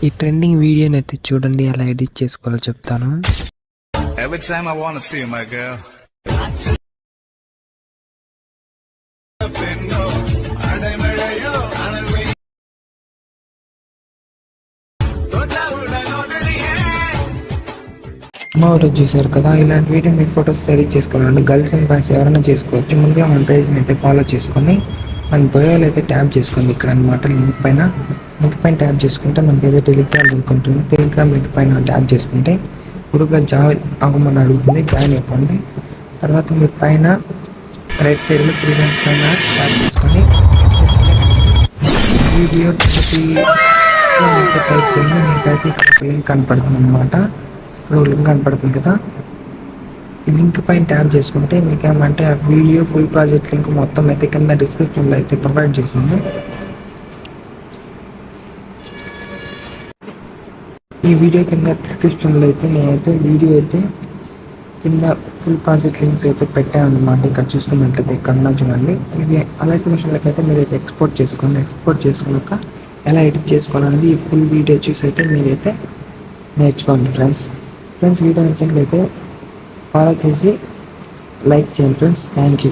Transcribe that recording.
ఈ ట్రెండింగ్ వీడియోని అయితే చూడండి, ఎలా ఎడిట్ చేసుకోవాలో చెప్తాను. Every time I wanna see my girl. మా ఊరు చూసారు కదా, ఇలాంటి వీడియో మీ ఫొటోస్ ఎడిట్ చేసుకోవాలండి. గర్ల్స్ అండ్ బాయ్స్ ఎవరైనా చేసుకోవచ్చు. ముందుగా మన పేజ్ని అయితే ఫాలో చేసుకొని మన బయోలో అయితే ట్యాప్ చేసుకోండి. ఇక్కడ అనమాట లింక్ పైన ట్యాప్ చేసుకుంటే మనకి ఏదో టెలిగ్రామ్ లింక్ ఉంటుంది. టెలిగ్రామ్ లింక్ పైన ట్యాప్ చేసుకుంటే గ్రూప్లో జాయిన్ అవ్వమని అడుగుతుంది. జాయిన్ అయిపోండి. తర్వాత మీరు పైన రైట్ సైడ్లో 3 లైన్స్ పైన ట్యాప్ చేసుకొని వీడియో టైప్ చేయండి. మీకైతే ఇక్కడ ఒక లింక్ కనపడుతుంది అనమాట. ఇప్పుడు లింక్ కనపడుతుంది కదా, ఈ లింక్ పైన ట్యాప్ చేసుకుంటే మీకు ఏమంటే ఆ వీడియో ఫుల్ ప్రాజెక్ట్ లింక్ మొత్తం అయితే కింద డిస్క్రిప్షన్లో అయితే ప్రొవైడ్ చేసింది. ఈ వీడియో కింద డిస్క్రిప్షన్లో అయితే నేనైతే వీడియో అయితే కింద ఫుల్ ప్రాజెక్ట్ లింక్స్ అయితే పెట్టాను అనమాట. ఇక్కడ చూసుకున్నట్లయితే ఇక్కడ చూడండి. ఇవి అలాంటి మిషన్లకి అయితే మీరు అయితే ఎక్స్పోర్ట్ చేసుకున్నాక ఎలా ఎడిట్ చేసుకోవాలనేది ఈ ఫుల్ వీడియో చూసి అయితే మీరైతే నేర్చుకోండి ఫ్రెండ్స్. వీడియో నచ్చినట్లయితే ఫాలో చేసి లైక్ చేయండి ఫ్రెండ్స్. Thank you.